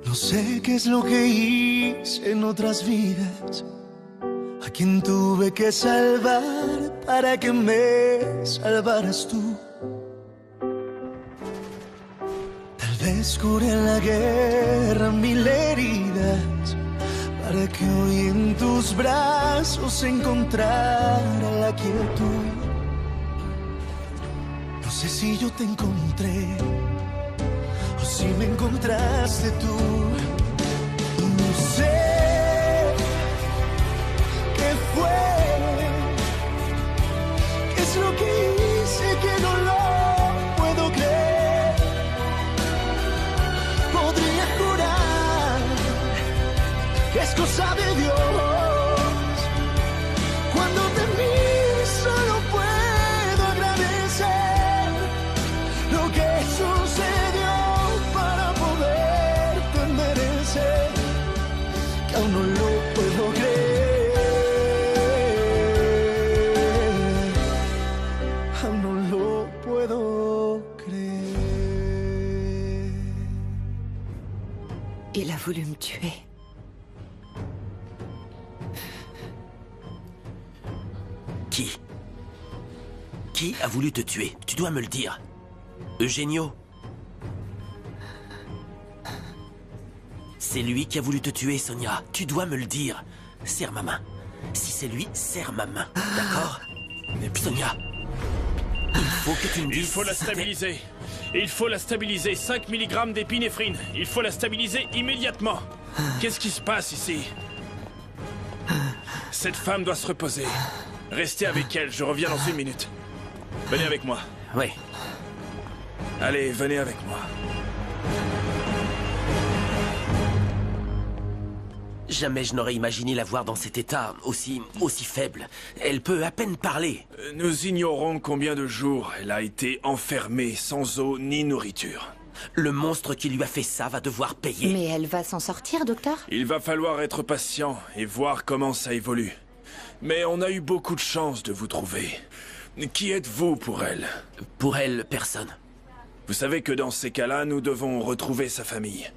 No sé qué es lo que hice en otras vidas, a quien tuve que salvar para que me salvaras tú. Tal vez curé en la guerra mil heridas, para que hoy en tus brazos encontrara la quietud. No sé si yo te encontré o si me encontraste tú. No sé qué fue, qué es lo que hice que no lo puedo creer. Podría jurar que es cosa de Dios. Cuando te miro solo puedo agradecer lo que sucedió para poderte merecer, que aún no lo puedo creer, aún no lo puedo creer. Il a voulu me tuer. Qui a voulu te tuer? Tu dois me le dire. Eugenio? C'est lui qui a voulu te tuer, Sonia. Tu dois me le dire. Serre ma main. Si c'est lui, serre ma main. D'accord? Sonia, il faut que tu me dises... Il faut la stabiliser. Il faut la stabiliser. 5 mg d'épinéphrine. Il faut la stabiliser immédiatement. Qu'est-ce qui se passe ici? Cette femme doit se reposer. Restez avec elle, je reviens dans 1 minute. Venez avec moi. Oui. Allez, venez avec moi. Jamais je n'aurais imaginé la voir dans cet état, aussi faible. Elle peut à peine parler. Nous ignorons combien de jours elle a été enfermée, sans eau ni nourriture. Le monstre qui lui a fait ça va devoir payer. Mais elle va s'en sortir, docteur? Il va falloir être patient et voir comment ça évolue. Mais on a eu beaucoup de chance de vous trouver. Qui êtes-vous pour elle? Pour elle, personne. Vous savez que dans ces cas-là, nous devons retrouver sa famille.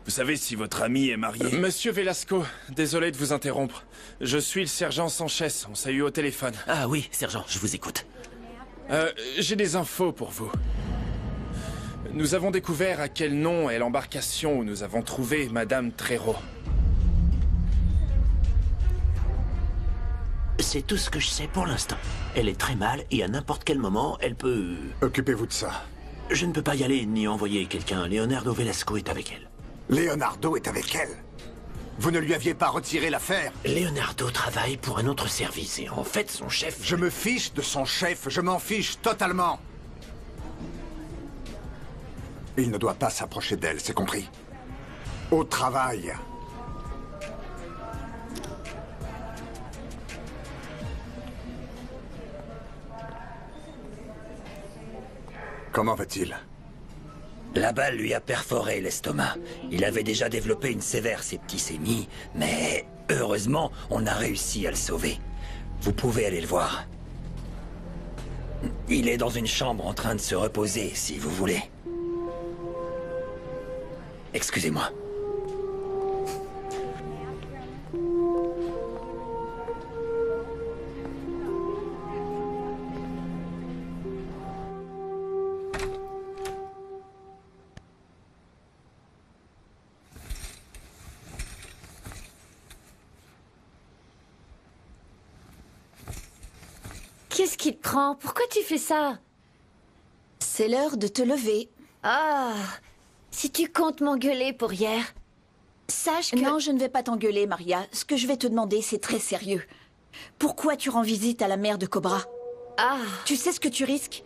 Vous savez si votre ami est marié? Monsieur Velasco, désolé de vous interrompre. Je suis le sergent Sanchez, on s'est eu au téléphone. Ah oui, sergent, je vous écoute. J'ai des infos pour vous. Nous avons découvert à quel nom est l'embarcation où nous avons trouvé Madame Trejo. C'est tout ce que je sais pour l'instant. Elle est très mal et à n'importe quel moment, elle peut... Occupez-vous de ça. Je ne peux pas y aller ni envoyer quelqu'un. Leonardo Velasco est avec elle. Leonardo est avec elle? Vous ne lui aviez pas retiré l'affaire? Leonardo travaille pour un autre service et en fait, son chef... Je me fiche de son chef, je m'en fiche totalement. Il ne doit pas s'approcher d'elle, c'est compris? Au travail. Comment va-t-il? La balle lui a perforé l'estomac. Il avait déjà développé une sévère septicémie, mais heureusement, on a réussi à le sauver. Vous pouvez aller le voir. Il est dans une chambre en train de se reposer, si vous voulez. Excusez-moi. Qu'est-ce qui te prend? Pourquoi tu fais ça? C'est l'heure de te lever. Ah, si tu comptes m'engueuler pour hier, sache que... Non, je ne vais pas t'engueuler, Maria. Ce que je vais te demander, c'est très sérieux. Pourquoi tu rends visite à la mère de Cobra? Ah, Tu sais ce que tu risques?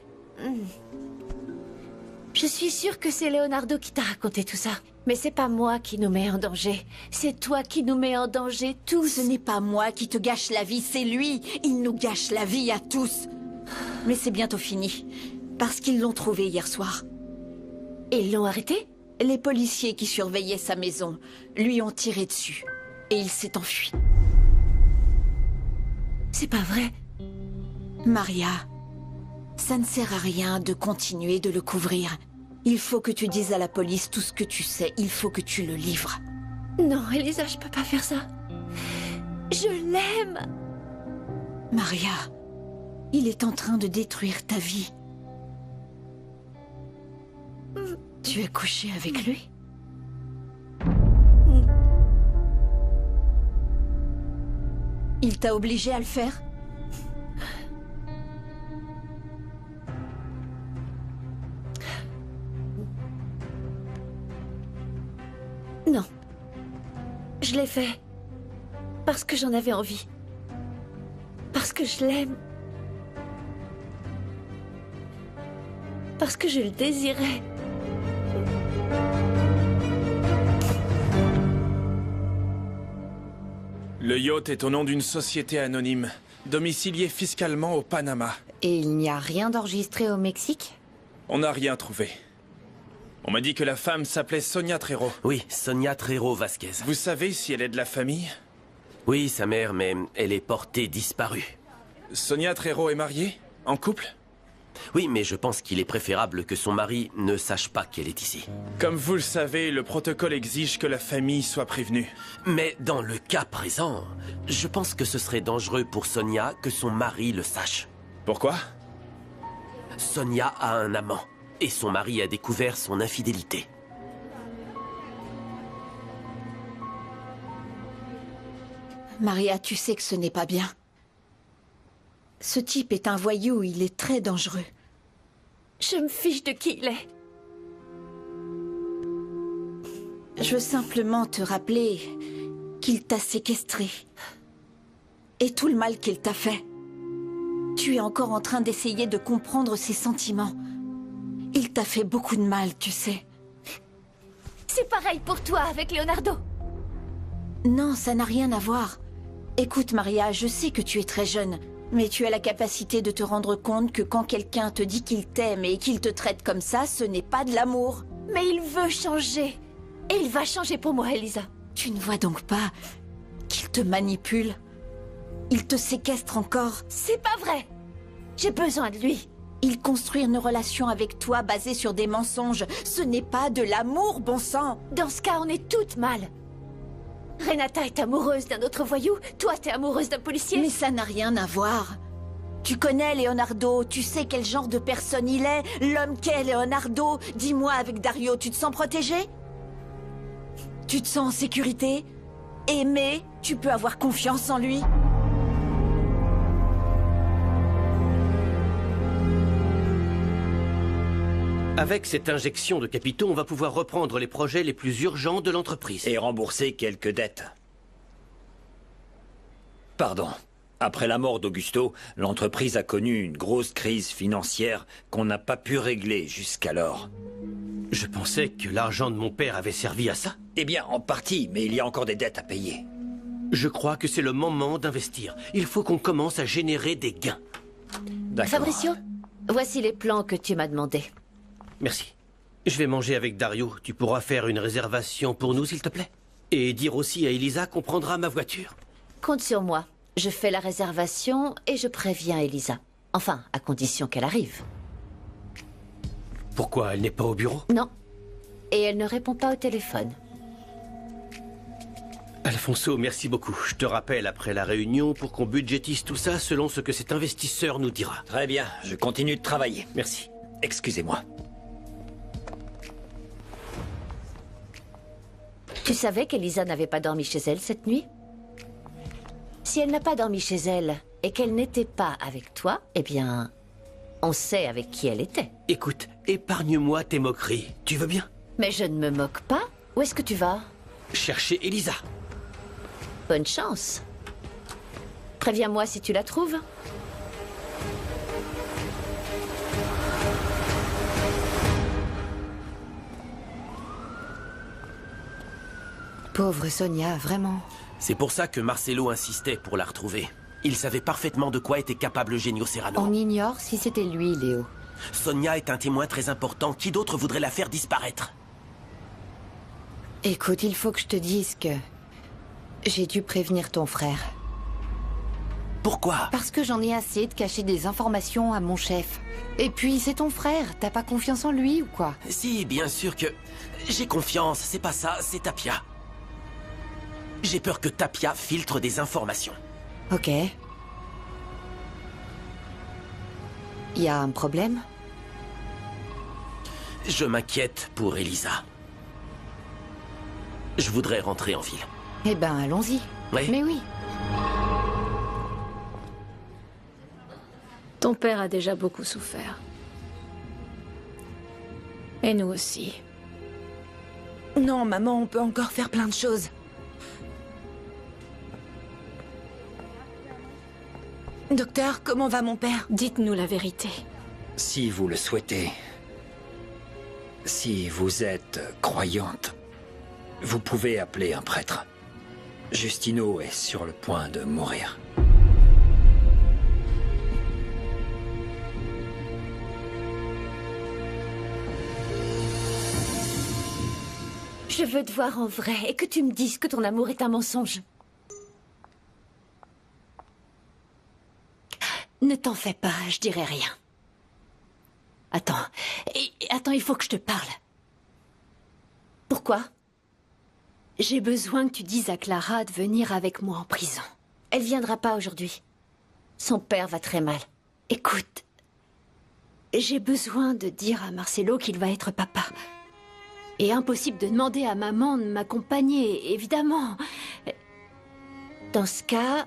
je suis sûre que c'est Leonardo qui t'a raconté tout ça. Mais c'est pas moi qui nous mets en danger. C'est toi qui nous mets en danger tous. Ce n'est pas moi qui te gâche la vie, c'est lui. Il nous gâche la vie à tous. Mais c'est bientôt fini. Parce qu'ils l'ont trouvé hier soir. Ils l'ont arrêté? Les policiers qui surveillaient sa maison lui ont tiré dessus. Et il s'est enfui. C'est pas vrai. Maria, ça ne sert à rien de continuer de le couvrir. Il faut que tu dises à la police tout ce que tu sais. Il faut que tu le livres. Non, Elisa, je peux pas faire ça. Je l'aime. Maria, il est en train de détruire ta vie. Tu as couché avec lui? Il t'a obligé à le faire? Non. Je l'ai fait. Parce que j'en avais envie. Parce que je l'aime. Parce que je le désirais. Le yacht est au nom d'une société anonyme, domiciliée fiscalement au Panama. Et il n'y a rien d'enregistré au Mexique? On n'a rien trouvé. On m'a dit que la femme s'appelait Sonia Trejo. Oui, Sonia Trejo Vasquez. Vous savez si elle est de la famille? Oui, sa mère, mais elle est portée disparue. Sonia Trejo est mariée? En couple? Oui, mais je pense qu'il est préférable que son mari ne sache pas qu'elle est ici. Comme vous le savez, le protocole exige que la famille soit prévenue. Mais dans le cas présent, je pense que ce serait dangereux pour Sonia que son mari le sache. Pourquoi? Sonia a un amant, et son mari a découvert son infidélité. Maria, tu sais que ce n'est pas bien. Ce type est un voyou, il est très dangereux. Je me fiche de qui il est. Je veux simplement te rappeler qu'il t'a séquestré. Et tout le mal qu'il t'a fait. Tu es encore en train d'essayer de comprendre ses sentiments. Il t'a fait beaucoup de mal, tu sais. C'est pareil pour toi avec Leonardo. Non, ça n'a rien à voir. Écoute, Maria, je sais que tu es très jeune, mais tu as la capacité de te rendre compte que quand quelqu'un te dit qu'il t'aime et qu'il te traite comme ça, ce n'est pas de l'amour. Mais il veut changer. Et il va changer pour moi, Elisa. Tu ne vois donc pas qu'il te manipule? Il te séquestre encore? C'est pas vrai. J'ai besoin de lui. Il construit une relation avec toi basée sur des mensonges. Ce n'est pas de l'amour, bon sang. Dans ce cas, on est toutes mal. Renata est amoureuse d'un autre voyou, toi t'es amoureuse d'un policier. Mais ça n'a rien à voir. Tu connais Leonardo, tu sais quel genre de personne il est, l'homme qu'est Leonardo. Dis-moi, avec Dario, tu te sens protégé? Tu te sens en sécurité? Aimé? Tu peux avoir confiance en lui? Avec cette injection de capitaux, on va pouvoir reprendre les projets les plus urgents de l'entreprise. Et rembourser quelques dettes. Pardon. Après la mort d'Augusto, l'entreprise a connu une grosse crise financière qu'on n'a pas pu régler jusqu'alors. Je pensais que l'argent de mon père avait servi à ça. Eh bien, en partie, mais il y a encore des dettes à payer. Je crois que c'est le moment d'investir. Il faut qu'on commence à générer des gains. D'accord. Fabricio, voici les plans que tu m'as demandés. Merci. Je vais manger avec Dario. Tu pourras faire une réservation pour nous, s'il te plaît? Et dire aussi à Elisa qu'on prendra ma voiture. Compte sur moi. Je fais la réservation et je préviens Elisa. Enfin, à condition qu'elle arrive. Pourquoi elle n'est pas au bureau? Non. Et elle ne répond pas au téléphone. Alfonso, merci beaucoup. Je te rappelle après la réunion pour qu'on budgétise tout ça selon ce que cet investisseur nous dira. Très bien, je continue de travailler. Merci. Excusez-moi. Tu savais qu'Elisa n'avait pas dormi chez elle cette nuit? Si elle n'a pas dormi chez elle et qu'elle n'était pas avec toi, eh bien, on sait avec qui elle était. Écoute, épargne-moi tes moqueries. Tu veux bien? Mais je ne me moque pas. Où est-ce que tu vas? Chercher Elisa. Bonne chance. Préviens-moi si tu la trouves. Pauvre Sonia, vraiment. C'est pour ça que Marcelo insistait pour la retrouver. Il savait parfaitement de quoi était capable Genio Serrano. On ignore si c'était lui, Léo. Sonia est un témoin très important. Qui d'autre voudrait la faire disparaître? Écoute, il faut que je te dise que j'ai dû prévenir ton frère. Pourquoi? Parce que j'en ai assez de cacher des informations à mon chef. Et puis, c'est ton frère. T'as pas confiance en lui ou quoi? Si, bien sûr que... J'ai confiance, c'est pas ça, c'est Tapia. J'ai peur que Tapia filtre des informations. Ok. Y a un problème? Je m'inquiète pour Elisa. Je voudrais rentrer en ville. Eh ben, allons-y. Oui. Mais oui. Ton père a déjà beaucoup souffert. Et nous aussi. Non, maman, on peut encore faire plein de choses. Docteur, comment va mon père? Dites-nous la vérité. Si vous le souhaitez, si vous êtes croyante, vous pouvez appeler un prêtre. Justino est sur le point de mourir. Je veux te voir en vrai et que tu me dises que ton amour est un mensonge. Ne t'en fais pas, je dirai rien. Attends, il faut que je te parle. Pourquoi? J'ai besoin que tu dises à Clara de venir avec moi en prison. Elle viendra pas aujourd'hui. Son père va très mal. Écoute, j'ai besoin de dire à Marcelo qu'il va être papa. Et impossible de demander à maman de m'accompagner, évidemment. Dans ce cas,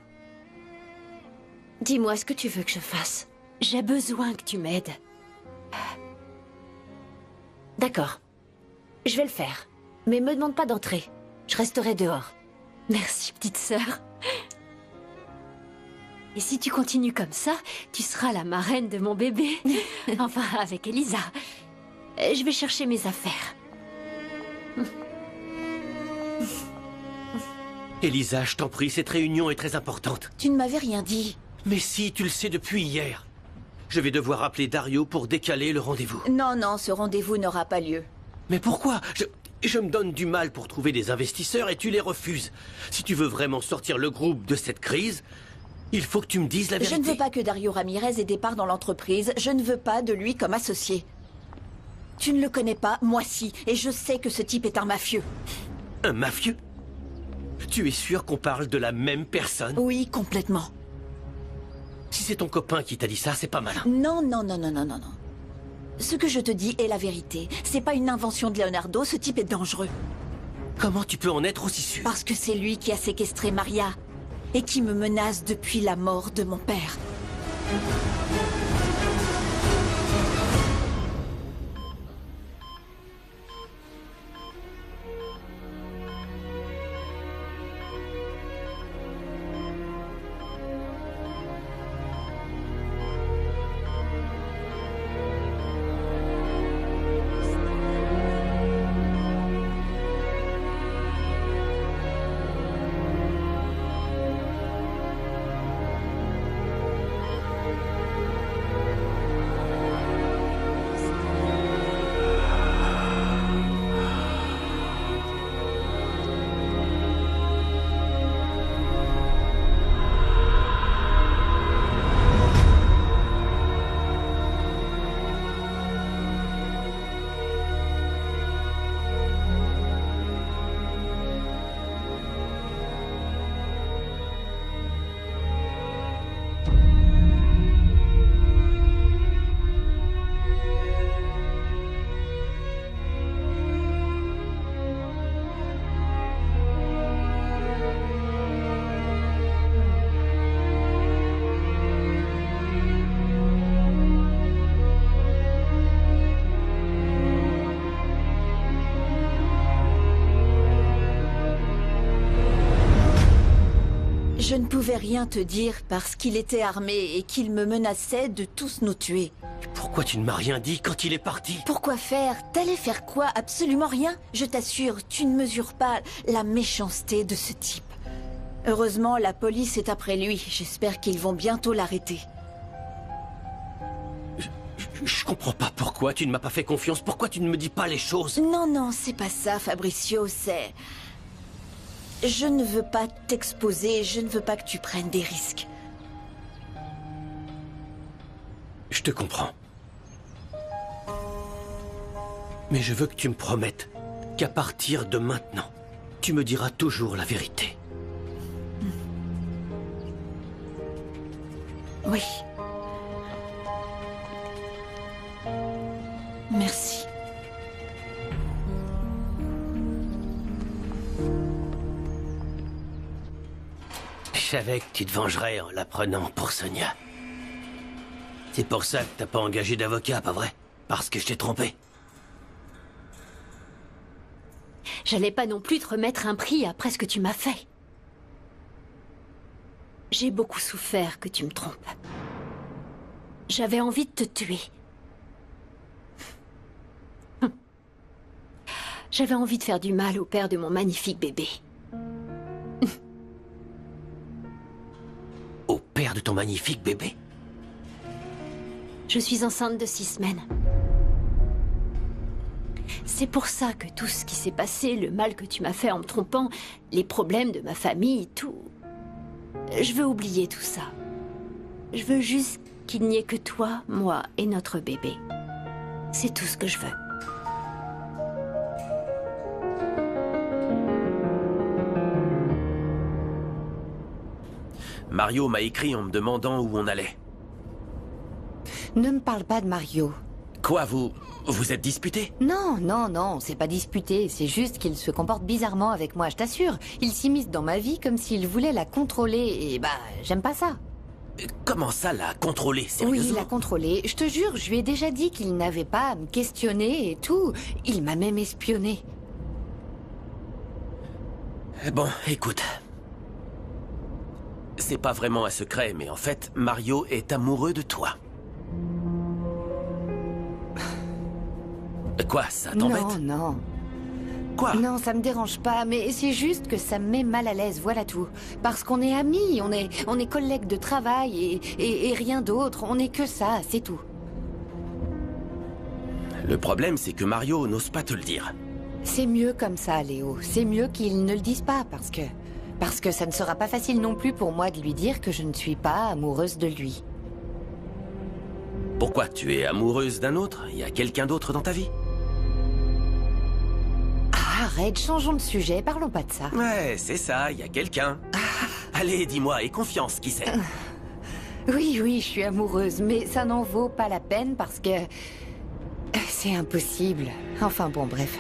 dis-moi ce que tu veux que je fasse. J'ai besoin que tu m'aides. D'accord. Je vais le faire. Mais me demande pas d'entrer. Je resterai dehors. Merci, petite sœur. Et si tu continues comme ça, tu seras la marraine de mon bébé. Enfin, avec Elisa. Je vais chercher mes affaires. Elisa, je t'en prie, cette réunion est très importante. Tu ne m'avais rien dit. Mais si, tu le sais depuis hier. Je vais devoir appeler Dario pour décaler le rendez-vous. Non, non, ce rendez-vous n'aura pas lieu. Mais pourquoi? Je me donne du mal pour trouver des investisseurs et tu les refuses. Si tu veux vraiment sortir le groupe de cette crise, il faut que tu me dises la vérité. Je ne veux pas que Dario Ramirez ait des parts dans l'entreprise. Je ne veux pas de lui comme associé. Tu ne le connais pas, moi si. Et je sais que ce type est un mafieux. Un mafieux? Tu es sûr qu'on parle de la même personne? Oui, complètement. Si c'est ton copain qui t'a dit ça, c'est pas malin. Non, non, non, non, non, non, non. Ce que je te dis est la vérité. C'est pas une invention de Leonardo, ce type est dangereux. Comment tu peux en être aussi sûr? Parce que c'est lui qui a séquestré Maria et qui me menace depuis la mort de mon père. Je ne pouvais rien te dire parce qu'il était armé et qu'il me menaçait de tous nous tuer. Pourquoi tu ne m'as rien dit quand il est parti? Pourquoi faire? T'allais faire quoi? Absolument rien. Je t'assure, tu ne mesures pas la méchanceté de ce type. Heureusement, la police est après lui. J'espère qu'ils vont bientôt l'arrêter. Je comprends pas pourquoi tu ne m'as pas fait confiance. Pourquoi tu ne me dis pas les choses? Non, non, c'est pas ça, Fabricio, c'est... Je ne veux pas t'exposer, je ne veux pas que tu prennes des risques. Je te comprends. Mais je veux que tu me promettes qu'à partir de maintenant, tu me diras toujours la vérité. Oui. Merci. Je savais que tu te vengerais en la prenant pour Sonia. C'est pour ça que t'as pas engagé d'avocat, pas vrai? Parce que je t'ai trompé. J'allais pas non plus te remettre un prix après ce que tu m'as fait. J'ai beaucoup souffert que tu me trompes. J'avais envie de te tuer. J'avais envie de faire du mal au père de mon magnifique bébé. Au père de ton magnifique bébé? Je suis enceinte de 6 semaines. C'est pour ça que tout ce qui s'est passé, le mal que tu m'as fait en me trompant, les problèmes de ma famille, tout... Je veux oublier tout ça. Je veux juste qu'il n'y ait que toi, moi et notre bébé. C'est tout ce que je veux. Mario m'a écrit en me demandant où on allait. Ne me parle pas de Mario. Quoi, vous êtes disputé? Non, non, non, c'est pas disputé. C'est juste qu'il se comporte bizarrement avec moi, je t'assure. Il s'immisce dans ma vie comme s'il voulait la contrôler et j'aime pas ça. Comment ça, la contrôler, sérieusement? Oui, la contrôler. Je te jure, je lui ai déjà dit qu'il n'avait pas à me questionner et tout. Il m'a même espionné. Bon, écoute. C'est pas vraiment un secret, mais en fait, Mario est amoureux de toi. Quoi, ça t'embête? Non, non. Quoi? Non, ça me dérange pas, mais c'est juste que ça me met mal à l'aise, voilà tout. Parce qu'on est amis, on est collègues de travail et rien d'autre. On est que ça, c'est tout. Le problème, c'est que Mario n'ose pas te le dire. C'est mieux comme ça, Léo. C'est mieux qu'il ne le dise pas, parce que ça ne sera pas facile non plus pour moi de lui dire que je ne suis pas amoureuse de lui. Pourquoi? Tu es amoureuse d'un autre? Il y a quelqu'un d'autre dans ta vie? Arrête, changeons de sujet, parlons pas de ça. Ouais, c'est ça, il y a quelqu'un. Allez, dis-moi, aie confiance, qui c'est? Oui, oui, je suis amoureuse, mais ça n'en vaut pas la peine parce que... c'est impossible. Enfin bon, bref.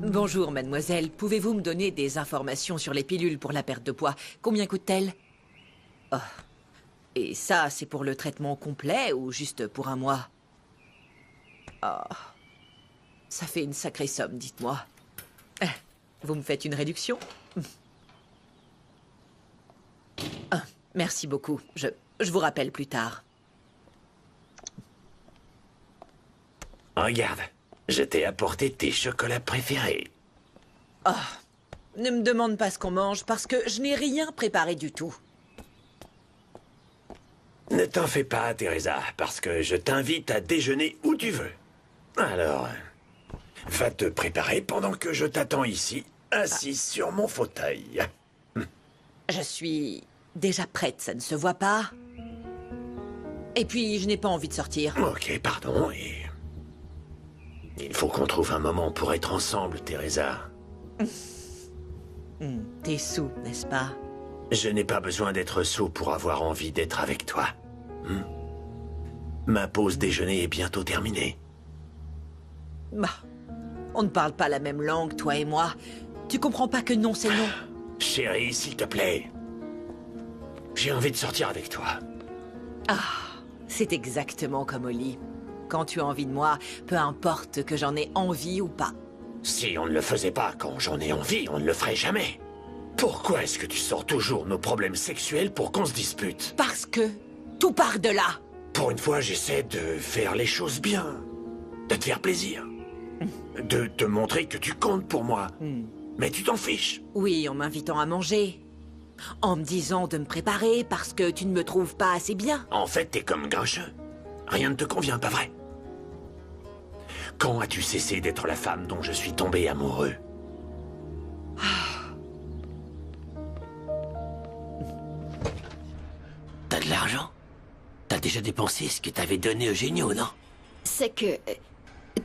Bonjour, mademoiselle. Pouvez-vous me donner des informations sur les pilules pour la perte de poids? Combien coûtent-elles? Oh. Et ça, c'est pour le traitement complet ou juste pour un mois? Oh. Ça fait une sacrée somme, dites-moi. Vous me faites une réduction? Ah, merci beaucoup. Je vous rappelle plus tard. Regarde, je t'ai apporté tes chocolats préférés. Oh, ne me demande pas ce qu'on mange parce que je n'ai rien préparé du tout. Ne t'en fais pas, Teresa, parce que je t'invite à déjeuner où tu veux. Alors, va te préparer pendant que je t'attends ici, assise sur mon fauteuil. Je suis déjà prête, ça ne se voit pas. Et puis, je n'ai pas envie de sortir. Ok, pardon, et... il faut qu'on trouve un moment pour être ensemble, Teresa. T'es sous, n'est-ce pas? Je n'ai pas besoin d'être sous pour avoir envie d'être avec toi. Ma pause déjeuner est bientôt terminée. Bah, on ne parle pas la même langue, toi et moi. Tu comprends pas que non, c'est non. Chérie, s'il te plaît. J'ai envie de sortir avec toi. Ah, c'est exactement comme au lit. Quand tu as envie de moi, peu importe que j'en ai envie ou pas. Si on ne le faisait pas quand j'en ai envie, on ne le ferait jamais. Pourquoi est-ce que tu sors toujours nos problèmes sexuels pour qu'on se dispute? Parce que tout part de là. Pour une fois, j'essaie de faire les choses bien. De te faire plaisir. De te montrer que tu comptes pour moi. Mais tu t'en fiches. Oui, en m'invitant à manger. En me disant de me préparer parce que tu ne me trouves pas assez bien. En fait, t'es comme Grincheux. Rien ne te convient, pas vrai? Quand as-tu cessé d'être la femme dont je suis tombé amoureux? T'as déjà dépensé ce que t'avais donné Eugenio, non? C'est que...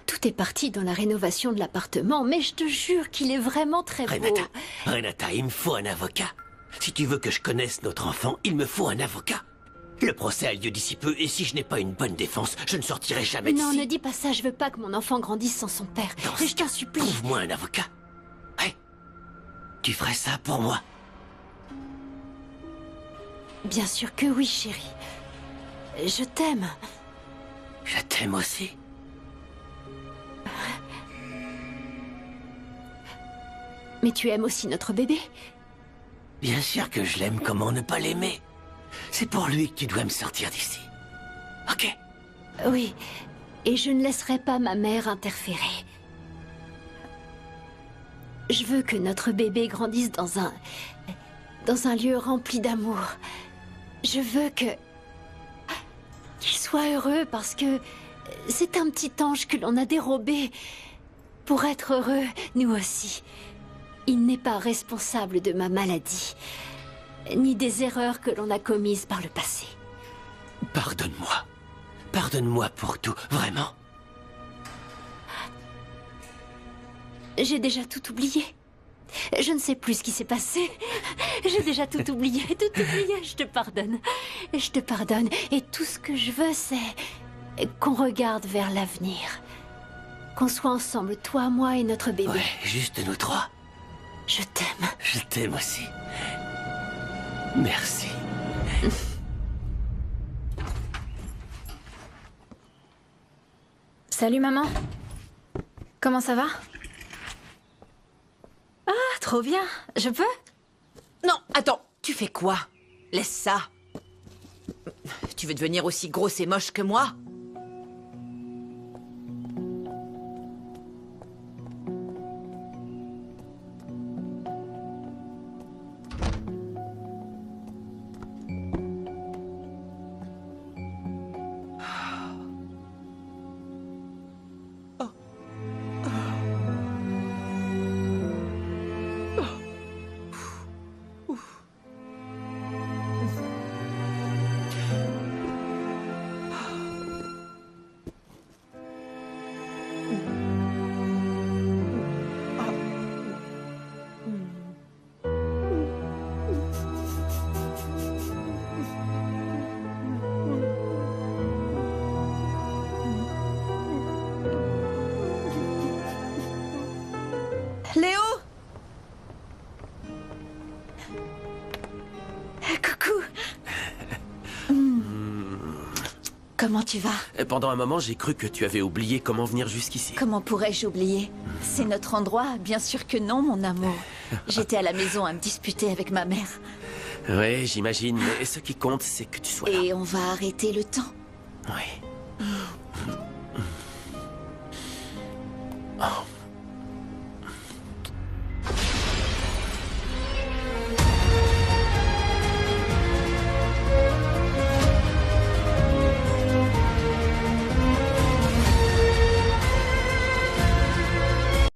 tout est parti dans la rénovation de l'appartement, mais je te jure qu'il est vraiment très beau. Renata, il me faut un avocat. Si tu veux que je connaisse notre enfant, il me faut un avocat. Le procès a lieu d'ici peu, et si je n'ai pas une bonne défense, je ne sortirai jamais d'ici. Non, ne dis pas ça, je veux pas que mon enfant grandisse sans son père. Je t'en supplie. Trouve-moi un avocat. Ouais. Tu ferais ça pour moi? Bien sûr que oui, chérie. Je t'aime. Je t'aime aussi. Mais tu aimes aussi notre bébé? Bien sûr que je l'aime, comment ne pas l'aimer? C'est pour lui que tu dois me sortir d'ici. Ok? Oui, et je ne laisserai pas ma mère interférer. Je veux que notre bébé grandisse dans un lieu rempli d'amour. Je veux qu'il soit heureux parce que c'est un petit ange que l'on a dérobé. Pour être heureux, nous aussi. Il n'est pas responsable de ma maladie, ni des erreurs que l'on a commises par le passé. Pardonne-moi. Pardonne-moi pour tout, vraiment. J'ai déjà tout oublié. Je ne sais plus ce qui s'est passé. J'ai déjà tout oublié, tout oublié. Je te pardonne. Je te pardonne. Et tout ce que je veux, c'est qu'on regarde vers l'avenir. Qu'on soit ensemble, toi, moi et notre bébé. Ouais, juste nous trois. Je t'aime. Je t'aime aussi. Merci. Salut maman. Comment ça va? Ah, trop bien. Je peux? Non, attends, tu fais quoi? Laisse ça. Tu veux devenir aussi grosse et moche que moi? Léo! Coucou! Comment tu vas? Pendant un moment, j'ai cru que tu avais oublié comment venir jusqu'ici. Comment pourrais-je oublier? C'est notre endroit? Bien sûr que non, mon amour. J'étais à la maison à me disputer avec ma mère. Oui, j'imagine, mais ce qui compte, c'est que tu sois là. Et on va arrêter le temps. Oui.